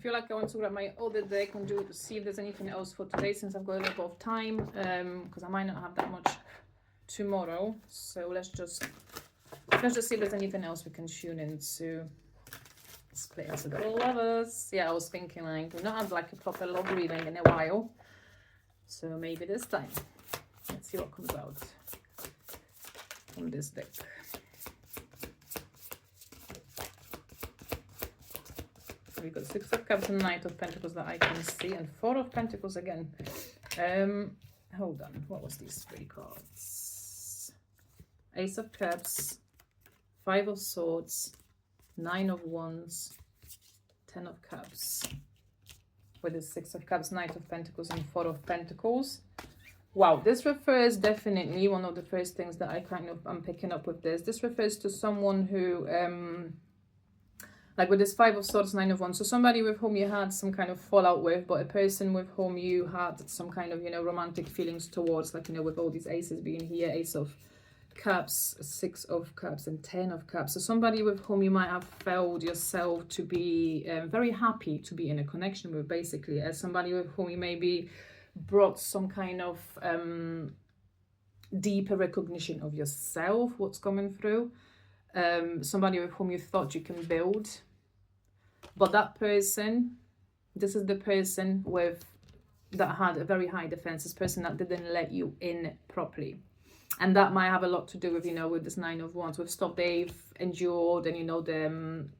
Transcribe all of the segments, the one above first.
feel like I want to grab my other deck and do to see if there's anything else for today, since I've got a little bit of time, because I might not have that much tomorrow. So let's just see if there's anything else we can tune into. Split into the lovers. Yeah, I was thinking like we've not had like a proper love reading in a while, so maybe this time. Let's see what comes out from this deck. We've got Six of Cups and Knight of Pentacles that I can see, and Four of Pentacles again. Hold on, what was these three cards? Ace of Cups, Five of Swords, Nine of Wands, Ten of Cups, with the Six of Cups, Knight of Pentacles, and Four of Pentacles. Wow, this refers definitely, one of the first things that I'm picking up with this. This refers to someone who, like with this Five of Swords, Nine of Wands, so somebody with whom you had some kind of fallout with, but a person with whom you had some kind of, romantic feelings towards, like, with all these aces being here, Ace of Cups, Six of Cups, and Ten of Cups. So somebody with whom you might have felt yourself to be very happy to be in a connection with, basically, as somebody with whom you maybe brought some kind of deeper recognition of yourself, what's coming through. Somebody with whom you thought you can build. But that person, this is the person that had a very high defense, this person that didn't let you in properly. And that might have a lot to do with, with this Nine of Wands, with stuff they've endured, and,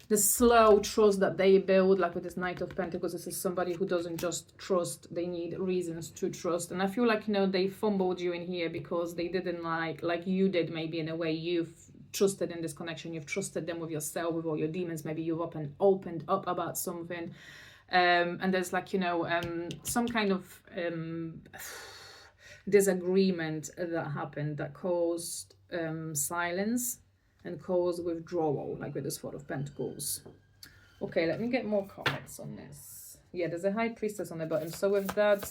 the slow trust that they build, like with this Knight of Pentacles. This is somebody who doesn't just trust, they need reasons to trust. And I feel like, they fumbled you in here because they didn't like you did, maybe in a way. You've trusted in this connection, you've trusted them with yourself, with all your demons. Maybe you've opened up about something. And there's like, some kind of disagreement that happened that caused silence and caused withdrawal, like with this Four of Pentacles. Okay, let me get more cards on this. Yeah, there's a High Priestess on the bottom. So with that,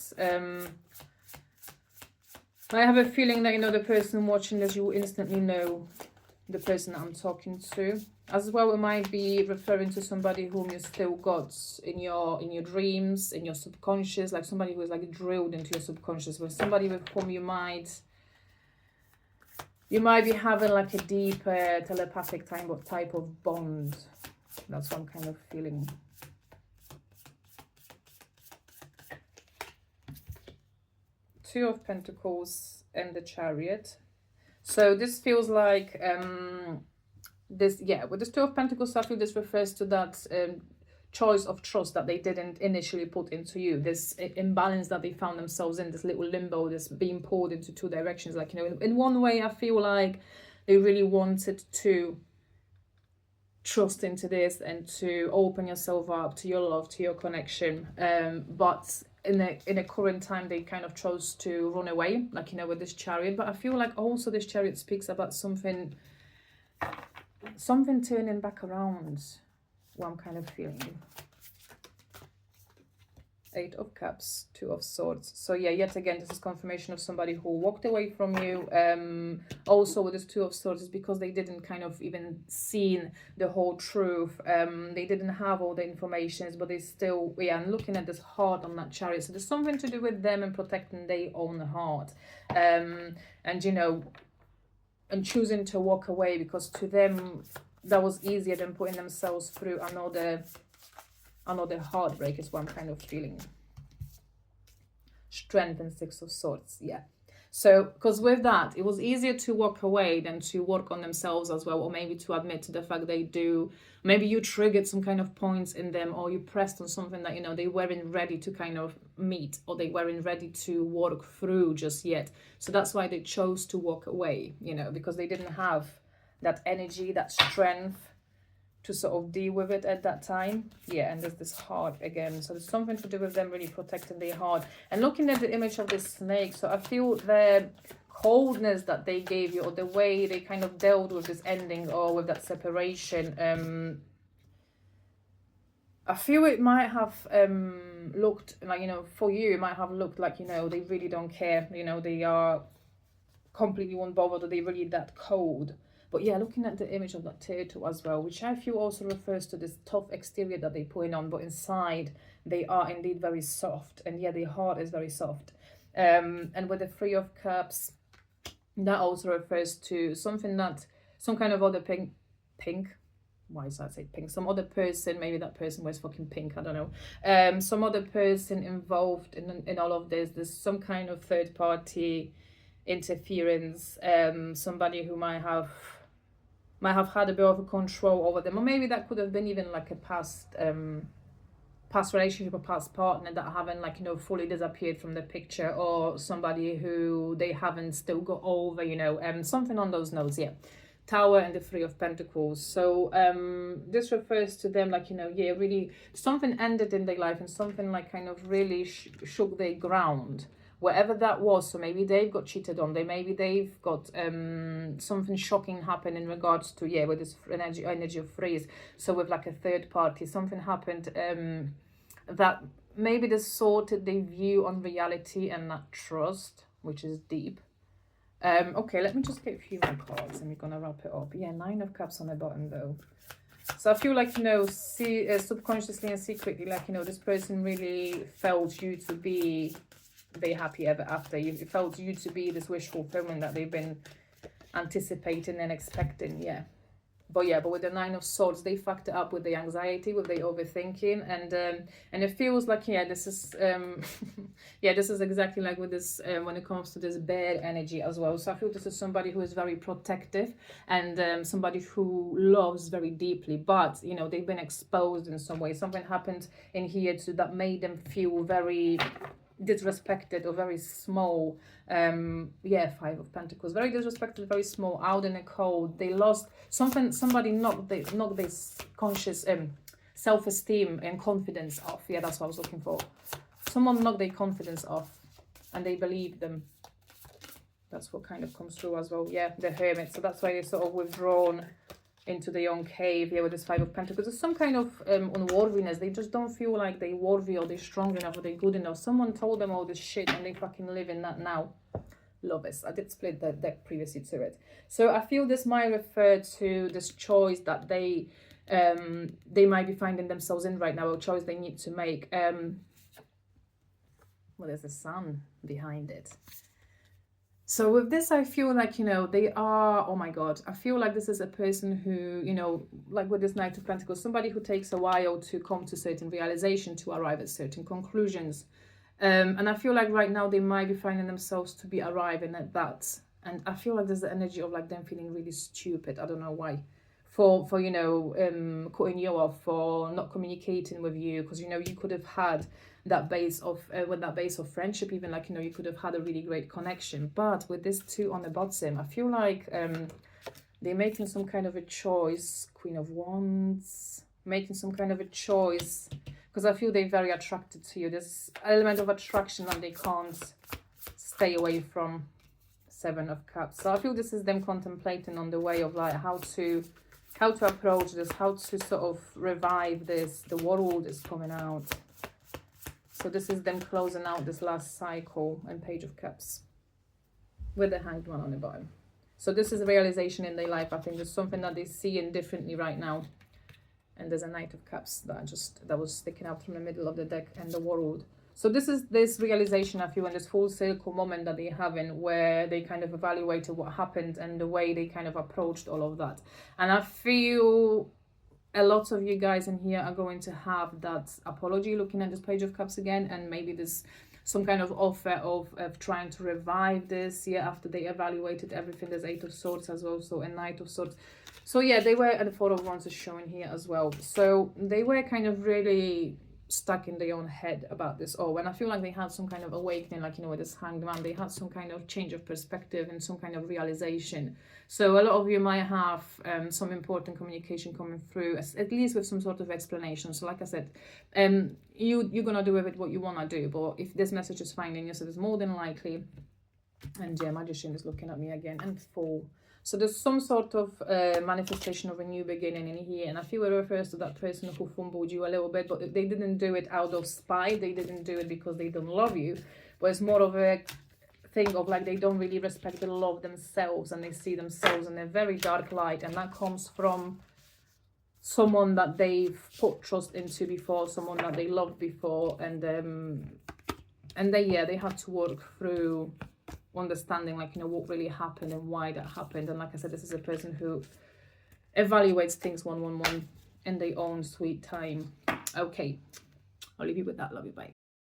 I have a feeling that, the person watching this, you will instantly know the person that I'm talking to. As well, it might be referring to somebody whom you still got in your dreams, in your subconscious, like somebody who is like drilled into your subconscious, with somebody with whom you might be having like a deeper telepathic type of bond. That's what I'm kind of feeling. Two of Pentacles and the Chariot. So this feels like with this Two of Pentacles, I feel this refers to that choice of trust that they didn't initially put into you. This imbalance that they found themselves in, this little limbo, this being pulled into two directions. Like, in one way, I feel like they really wanted to trust into this and to open yourself up to your love, to your connection. But in a current time, they kind of chose to run away, like, with this Chariot. But I feel like also this Chariot speaks about something turning back around, what I'm kind of feeling. Eight of Cups, Two of Swords. So yeah, yet again, this is confirmation of somebody who walked away from you. Also with this Two of Swords, is because they didn't kind of even seen the whole truth. They didn't have all the information, but they still, and looking at this heart on that Chariot. So there's something to do with them and protecting their own heart. And and choosing to walk away, because to them that was easier than putting themselves through another heartbreak, is what I'm kind of feeling. Strength and Six of Swords, yeah. So, because with that, it was easier to walk away than to work on themselves as well, or maybe to admit to the fact they do. Maybe you triggered some kind of points in them, or you pressed on something that, they weren't ready to kind of meet, or they weren't ready to work through just yet. So that's why they chose to walk away, because they didn't have that energy, that strength to sort of deal with it at that time. Yeah, and there's this heart again. So there's something to do with them really protecting their heart. And looking at the image of this snake, so I feel the coldness that they gave you, or the way they kind of dealt with this ending or with that separation, I feel it might have looked like, for you, it might have looked like, they really don't care. They are completely unbothered, or they really that cold. But yeah, looking at the image of that turtle as well, which I feel also refers to this tough exterior that they put on, but inside they are indeed very soft. And yeah, the heart is very soft. And with the Three of Cups, that also refers to something that, some kind of other pink, why is that say pink? Some other person, maybe that person wears fucking pink, I don't know. Some other person involved in all of this. There's some kind of third party interference, somebody who might have had a bit of a control over them, or maybe that could have been even like a past relationship or past partner that haven't, like, you know, fully disappeared from the picture, or somebody who they haven't still got over, you know, something on those notes. Yeah, Tower and the Three of Pentacles. So this refers to them, like, you know, yeah, really something ended in their life and something like kind of really shook their ground, wherever that was. So maybe they've got cheated on, maybe they've got something shocking happen in regards to, yeah, with this energy of freeze. So with like a third party, something happened that maybe distorted their view on reality and not trust, which is deep. Okay, let me just get a few more cards and we're gonna wrap it up. Yeah, Nine of Cups on the bottom though. So I feel like, you know, subconsciously and secretly, like, you know, this person really felt you to be their happy ever after. It felt you to be this wish fulfillment that they've been anticipating and expecting. Yeah. But yeah, but with the Nine of Swords, they fucked it up with the anxiety, with the overthinking, and it feels like, yeah, this is yeah, this is exactly like with this when it comes to this bear energy as well. So I feel this is somebody who is very protective and somebody who loves very deeply, but you know, they've been exposed in some way. Something happened in here too that made them feel very disrespected or very small. Yeah, Five of Pentacles, very disrespected, very small, out in the cold. They lost something, somebody knocked this conscious self-esteem and confidence off. Yeah, that's what I was looking for. Someone knocked their confidence off and they believed them. That's what kind of comes through as well. Yeah, the Hermit. So that's why they're sort of withdrawn into their own cave here with this Five of Pentacles. There's some kind of unworthiness. They just don't feel like they're worthy or they're strong enough or they're good enough. Someone told them all this shit and they fucking live in that now. Love this. I did split the deck previously to it. So I feel this might refer to this choice that they might be finding themselves in right now, a choice they need to make. Well, there's the sun behind it. So with this, I feel like, you know, they are, oh my God, I feel like this is a person who, you know, like with this Knight of Pentacles, somebody who takes a while to come to certain realization, to arrive at certain conclusions. And I feel like right now they might be finding themselves to be arriving at that. And I feel like there's the energy of like them feeling really stupid. I don't know why. For you know, cutting you off, for not communicating with you, because, you know, you could have had that base of with that base of friendship, even, like, you know, you could have had a really great connection. But with this two on the bottom, I feel like they're making some kind of a choice. Queen of Wands, making some kind of a choice, because I feel they're very attracted to you. There's element of attraction that they can't stay away from. Seven of Cups. So I feel this is them contemplating on the way of like how to approach this, how to sort of revive this. The World is coming out. So this is them closing out this last cycle, and Page of Cups with the Hanged One on the bottom. So this is a realization in their life. I think there's something that they're seeing differently right now. And there's a Knight of Cups that was sticking out from the middle of the deck, and the World. So this is this realization, I feel, and this full circle moment that they're having, where they kind of evaluated what happened and the way they kind of approached all of that. And I feel a lot of you guys in here are going to have that apology, looking at this Page of Cups again, and maybe this some kind of offer of trying to revive this, yeah, after they evaluated everything. There's Eight of Swords as well, so a Knight of Swords. So yeah, they were, and the Four of Wands is showing here as well. So they were kind of really stuck in their own head about this all, and I feel like they had some kind of awakening, like, you know, with this Hanged Man, they had some kind of change of perspective and some kind of realization. So a lot of you might have some communication coming through, at least with some sort of explanation. So like I said, you're gonna do with it what you want to do, but if this message is finding you, so it's more than likely. And yeah, Magician is looking at me again, and Fool. So there's some sort of manifestation of a new beginning in here. And I feel it refers to that person who fumbled you a little bit, but they didn't do it out of spite. They didn't do it because they don't love you. But it's more of a thing of like they don't really respect the love themselves, and they see themselves in a very dark light, and that comes from someone that they've put trust into before, someone that they loved before, and they had to work through understanding, like, you know, what really happened and why that happened. And like I said, this is a person who evaluates things 111 in their own sweet time. Okay, I'll leave you with that. Love you, bye.